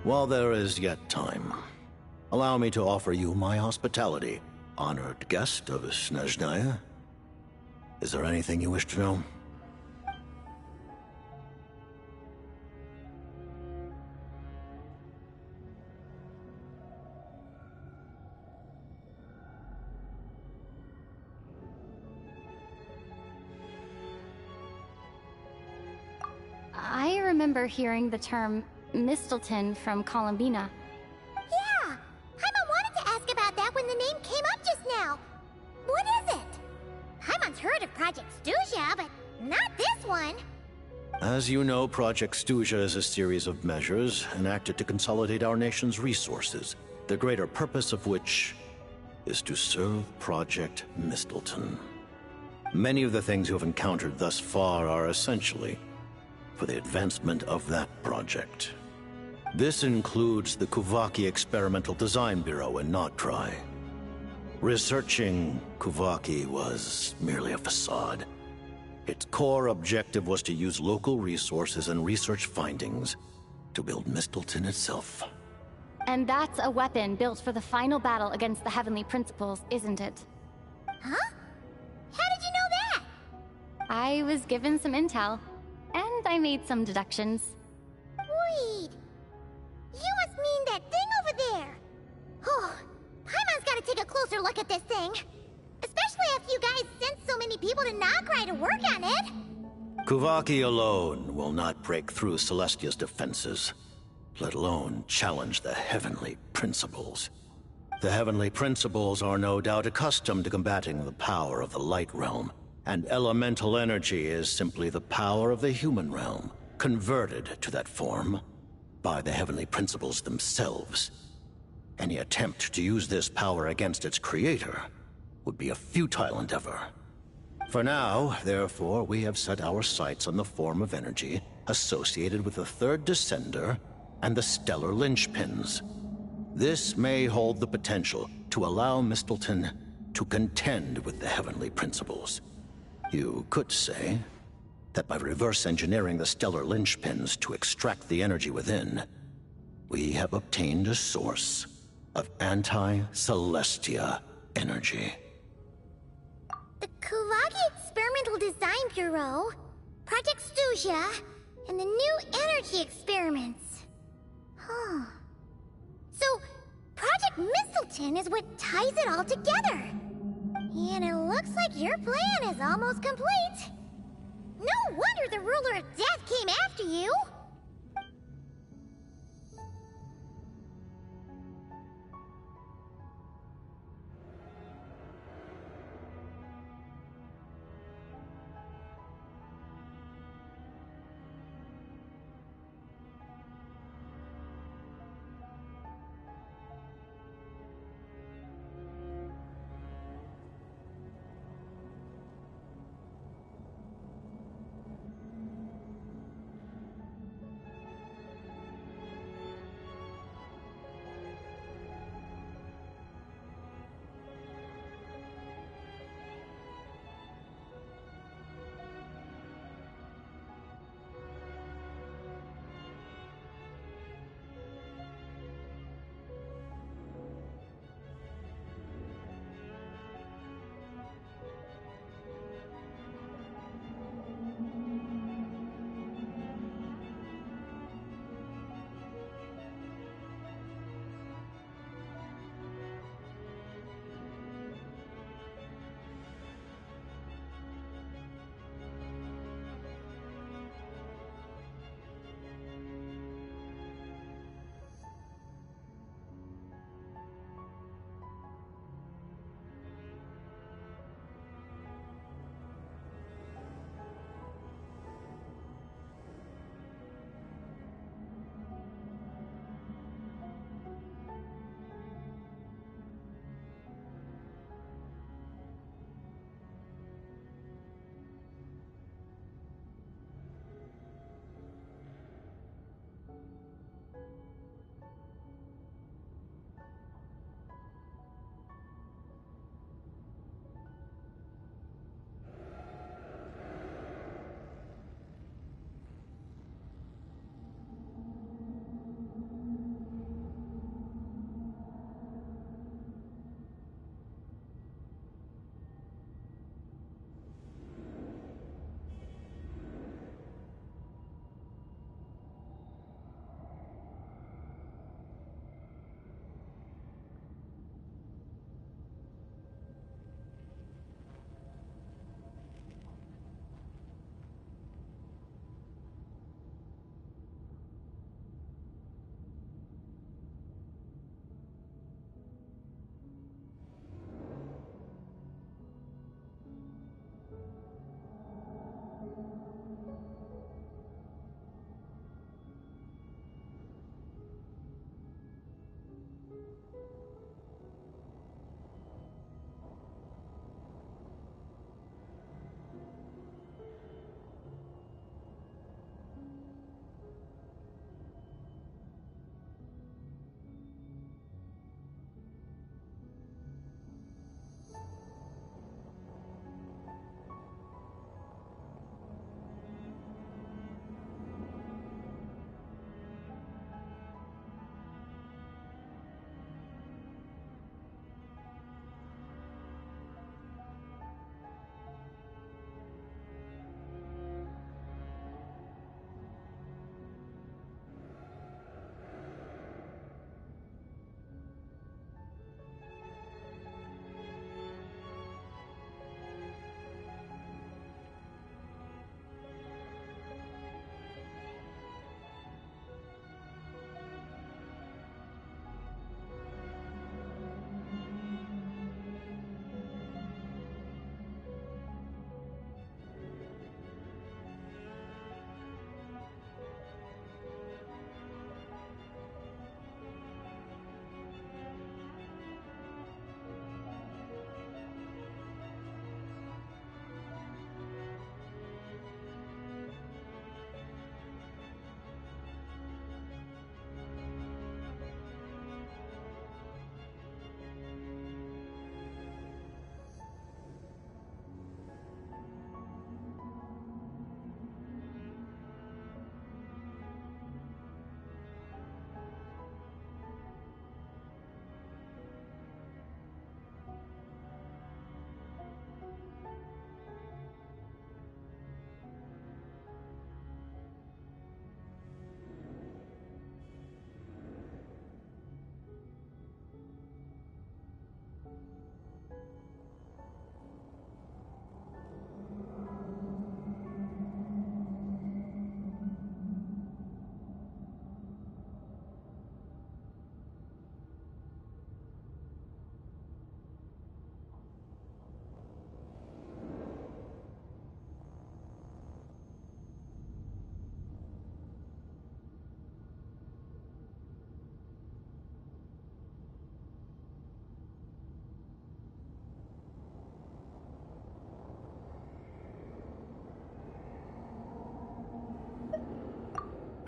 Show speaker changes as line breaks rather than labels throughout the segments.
While there is yet time, allow me to offer you my hospitality, honored guest of Snezhnaya. Is there anything you wish to know?
I remember hearing the term Mistelton from Columbina.
Yeah! Paimon wanted to ask about that when the name came up just now. What is it? Paimon's heard of Project Stuja, but not this one.
As you know, Project Stuja is a series of measures enacted to consolidate our nation's resources, the greater purpose of which is to serve Project Mistelton. Many of the things you have encountered thus far are essentially for the advancement of that project. This includes the Kuvaki Experimental Design Bureau in Notdry. Researching Kuvaki was merely a facade. Its core objective was to use local resources and research findings to build Mistelton itself.
And that's a weapon built for the final battle against the Heavenly Principles, isn't it?
Huh? How did you know that?
I was given some intel, and I made some deductions.
Wait. You must mean that thing over there. Oh, Paimon's gotta take a closer look at this thing. Especially after you guys sent so many people to Notdry to work on it.
Kuvaki alone will not break through Celestia's defenses, let alone challenge the Heavenly Principles. The Heavenly Principles are no doubt accustomed to combating the power of the Light Realm, and elemental energy is simply the power of the human realm, converted to that form by the Heavenly Principles themselves. Any attempt to use this power against its creator would be a futile endeavor. For now, therefore, we have set our sights on the form of energy associated with the Third Descender and the Stellar Linchpins. This may hold the potential to allow Mistelton to contend with the Heavenly Principles. You could say that by reverse engineering the Stellar Linchpins to extract the energy within, we have obtained a source of anti-Celestia energy.
The Kuvaki Experimental Design Bureau, Project Stuja, and the new energy experiments. Huh. So, Project Mistelton is what ties it all together. And it looks like your plan is almost complete. No wonder the Ruler of Death came after you.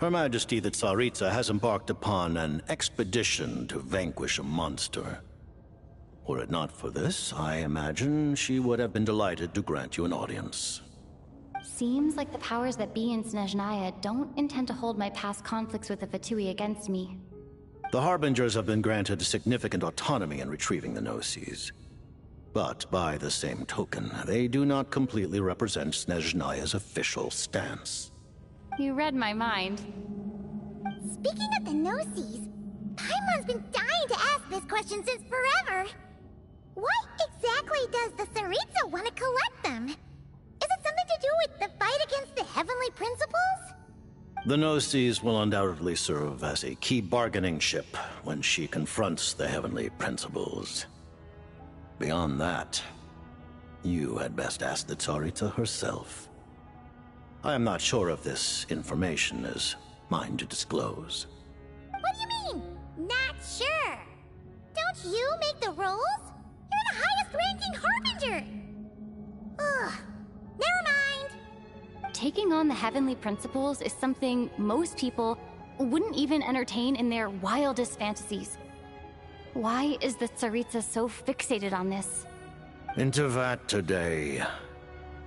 Her Majesty the Tsaritsa has embarked upon an expedition to vanquish a monster. Were it not for this, I imagine she would have been delighted to grant you an audience.
Seems like the powers that be in Snezhnaya don't intend to hold my past conflicts with the Fatui against me.
The Harbingers have been granted significant autonomy in retrieving the Gnosis. But by the same token, they do not completely represent Snezhnaya's official stance.
You read my mind.
Speaking of the Gnosis, Paimon's been dying to ask this question since forever. Why exactly does the Tsaritsa want to collect them? Is it something to do with the fight against the Heavenly Principles?
The Gnosis will undoubtedly serve as a key bargaining chip when she confronts the Heavenly Principles. Beyond that, you had best ask the Tsaritsa herself. I am not sure if this information is mine to disclose.
What do you mean, not sure? Don't you make the rules? You're the highest-ranking Harbinger! Ugh, never mind.
Taking on the Heavenly Principles is something most people wouldn't even entertain in their wildest fantasies. Why is the Tsaritsa so fixated on this?
Into that today,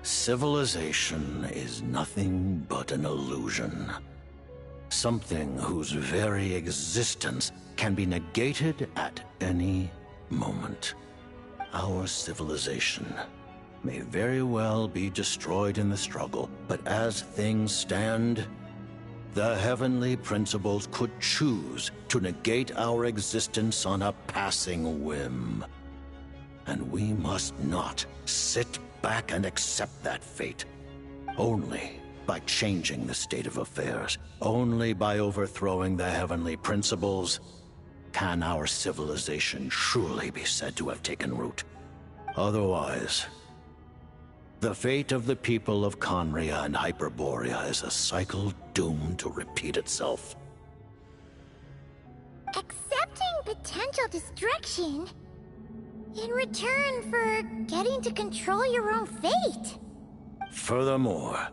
civilization is nothing but an illusion. Something whose very existence can be negated at any moment. Our civilization may very well be destroyed in the struggle, but as things stand, the Heavenly Principles could choose to negate our existence on a passing whim. And we must not sit back and accept that fate. Only by changing the state of affairs, only by overthrowing the Heavenly Principles, can our civilization truly be said to have taken root. Otherwise, the fate of the people of Conria and Hyperborea is a cycle doomed to repeat itself.
Accepting potential destruction in return for getting to control your own fate.
Furthermore,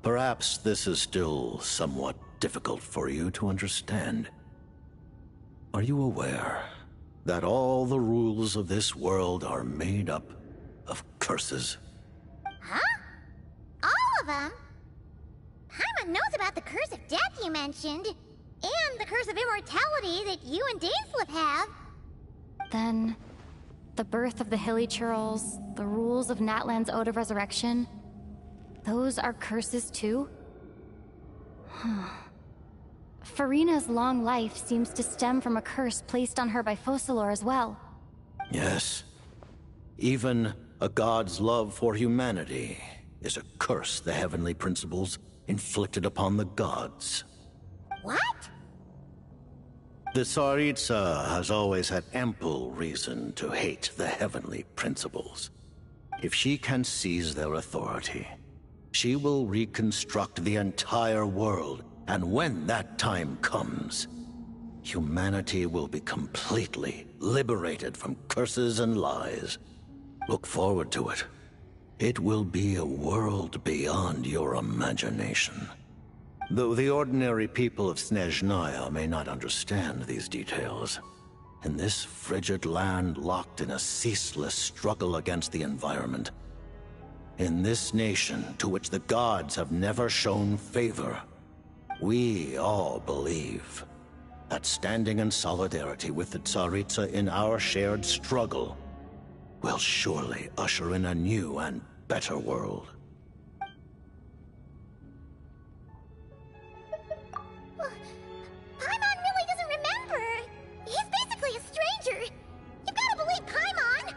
perhaps this is still somewhat difficult for you to understand. Are you aware that all the rules of this world are made up of curses?
Huh? All of them? Paimon knows about the curse of death you mentioned, and the curse of immortality that you and Daneslip have.
Then, the birth of the Hilly Churls, the rules of Natlan's Ode of Resurrection, those are curses too? Farina's long life seems to stem from a curse placed on her by Focalor as well.
Yes. Even a god's love for humanity is a curse the Heavenly Principles inflicted upon the gods.
What?
The Tsaritsa has always had ample reason to hate the Heavenly Principles. If she can seize their authority, she will reconstruct the entire world, and when that time comes, humanity will be completely liberated from curses and lies. Look forward to it. It will be a world beyond your imagination. Though the ordinary people of Snezhnaya may not understand these details, in this frigid land locked in a ceaseless struggle against the environment, in this nation to which the gods have never shown favor, we all believe that standing in solidarity with the Tsaritsa in our shared struggle will surely usher in a new and better world.
Paimon really doesn't remember. He's basically a stranger. You gotta believe Paimon.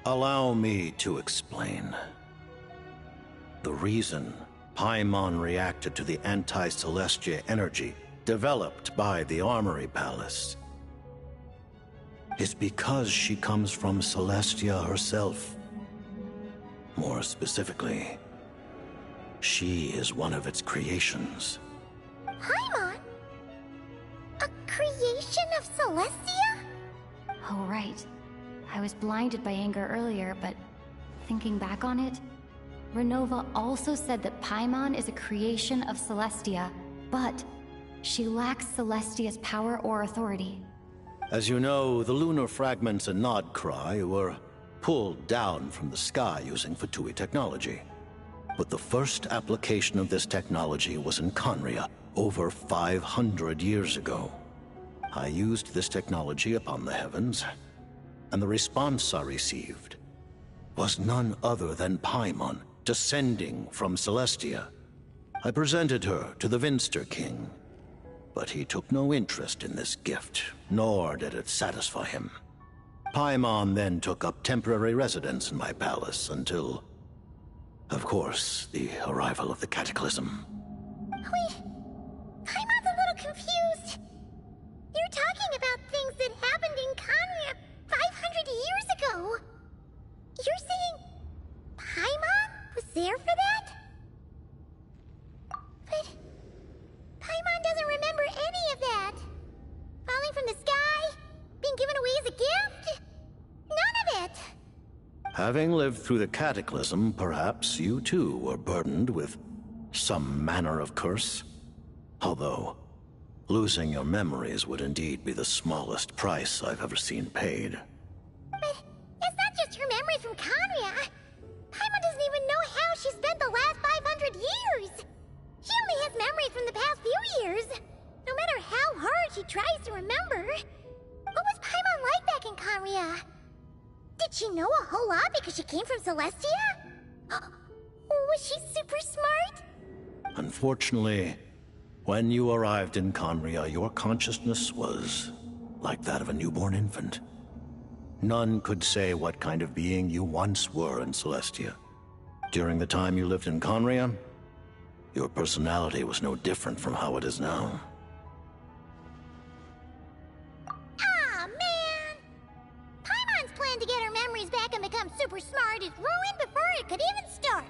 Allow me to explain. The reason Paimon reacted to the anti-Celestia energy developed by the Armory Palace is because she comes from Celestia herself. More specifically, she is one of its creations.
Paimon? A creation of Celestia?
Oh, right. I was blinded by anger earlier, but thinking back on it, Renova also said that Paimon is a creation of Celestia, but she lacks Celestia's power or authority.
As you know, the lunar fragments in Nodcry were pulled down from the sky using Fatui technology. But the first application of this technology was in Conria over 500 years ago. I used this technology upon the heavens, and the response I received was none other than Paimon descending from Celestia. I presented her to the Vinster King, but he took no interest in this gift, nor did it satisfy him. Paimon then took up temporary residence in my palace until, of course, the arrival of the Cataclysm.
Wait, Paimon's a little confused. You're talking about things that happened in Conria 500 years ago. You're saying Paimon was there for that? But Paimon doesn't remember any of that. Falling from the sky, being given away as a gift, none of it.
Having lived through the Cataclysm, perhaps you too were burdened with some manner of curse. Although, losing your memories would indeed be the smallest price I've ever seen paid.
But it's not just her memory from Conria. Paimon doesn't even know how she spent the last 500 years. She only has memories from the past few years. No matter how hard she tries to remember. What was Paimon like back in Conria? Did she know a whole lot because she came from Celestia? Was she super smart?
Unfortunately, when you arrived in Conria, your consciousness was like that of a newborn infant. None could say what kind of being you once were in Celestia. During the time you lived in Conria, your personality was no different from how it is now.
Ah, man! Paimon's plan to get her memories back and become super smart is ruined before it could even start.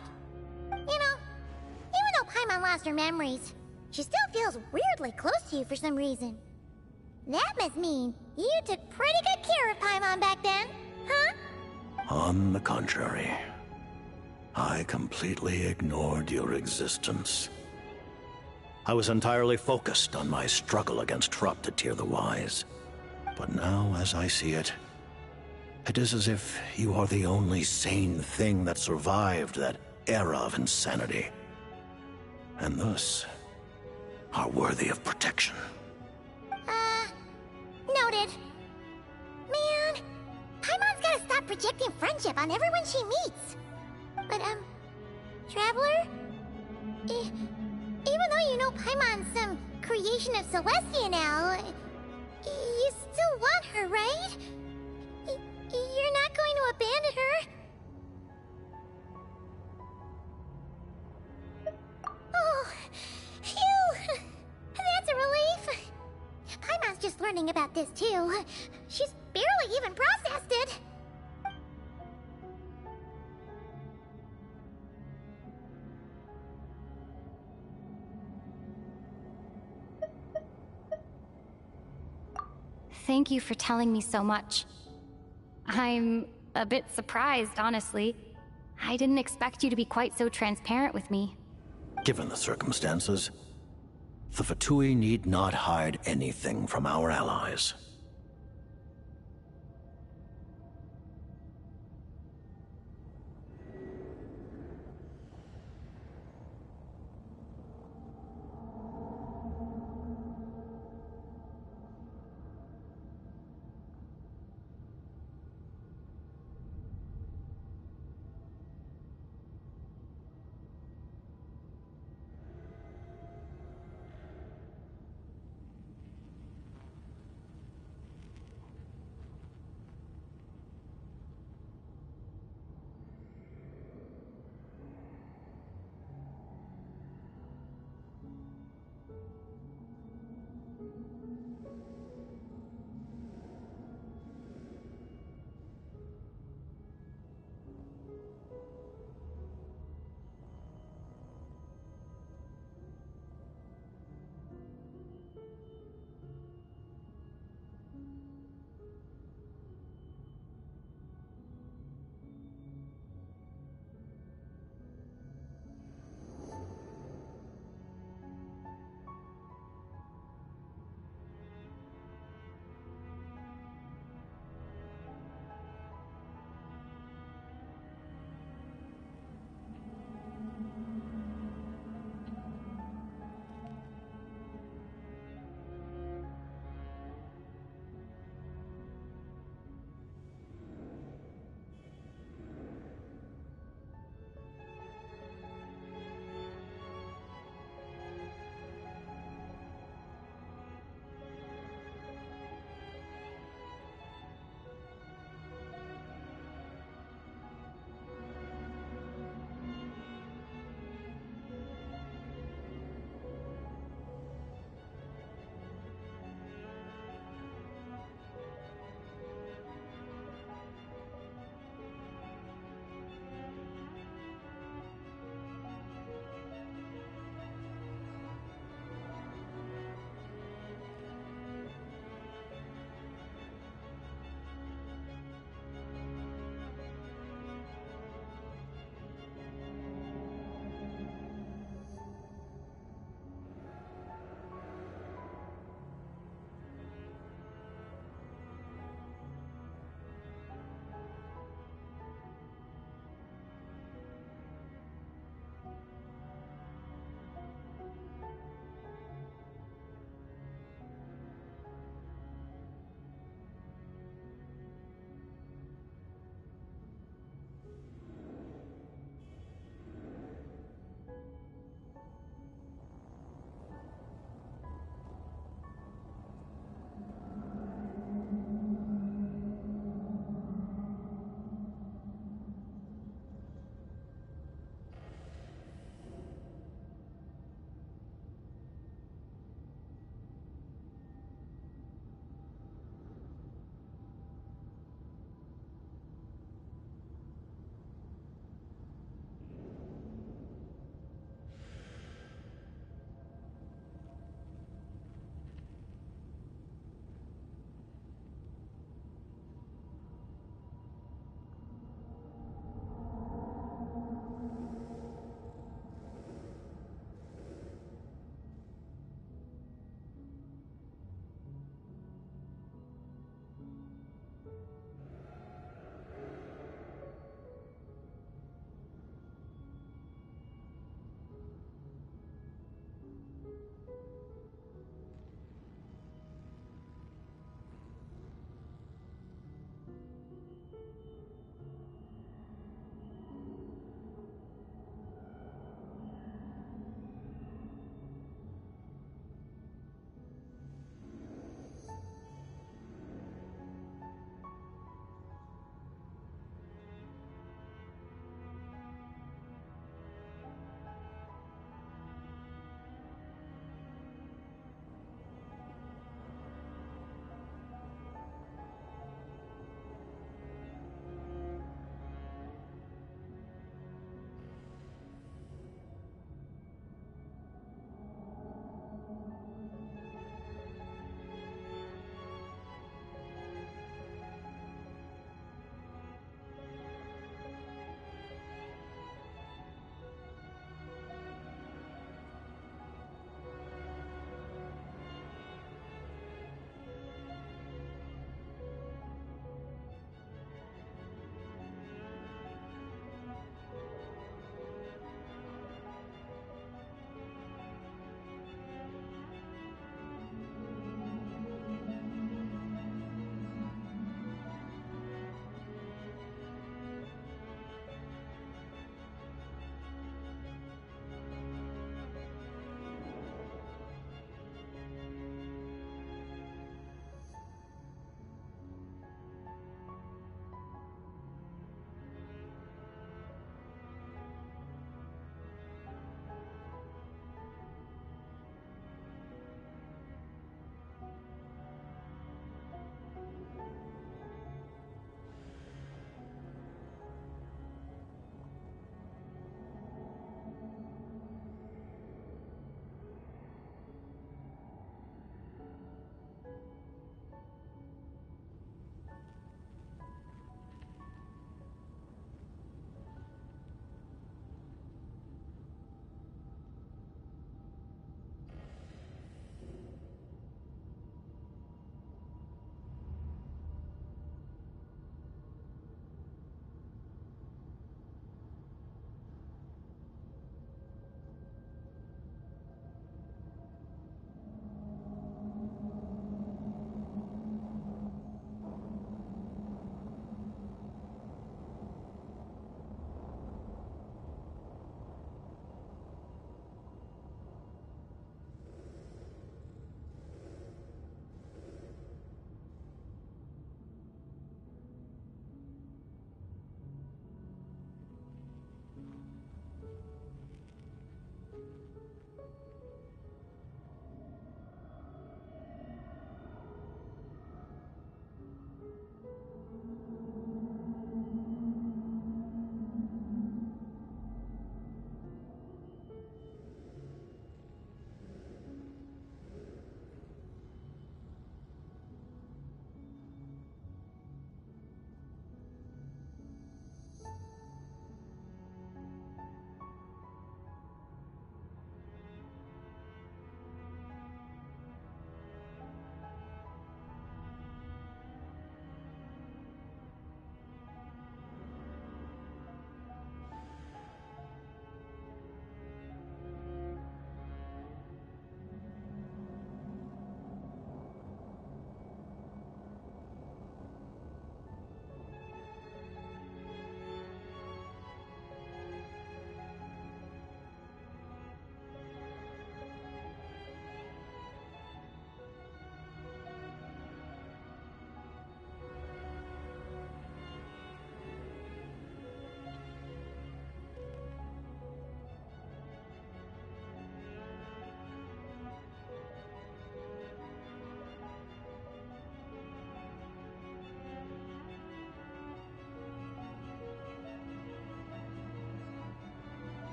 You know, even though Paimon lost her memories, she still feels weirdly close to you for some reason. That must mean you took pretty good care of Paimon back then, huh?
On the contrary, I completely ignored your existence. I was entirely focused on my struggle against Troptatir the Wise. But now, as I see it, it is as if you are the only sane thing that survived that era of insanity. And thus, are worthy of protection.
Noted. Man, Paimon's gotta stop projecting friendship on everyone she meets. But, Traveler? Even though you know Paimon's some creation of Celestia now, you still want her, right? You're not going to abandon her? Oh, phew! That's a relief. Paimon's just learning about this too. She's barely even processed it.
Thank you for telling me so much. I'm a bit surprised, honestly. I didn't expect you to be quite so transparent with me.
Given the circumstances, the Fatui need not hide anything from our allies.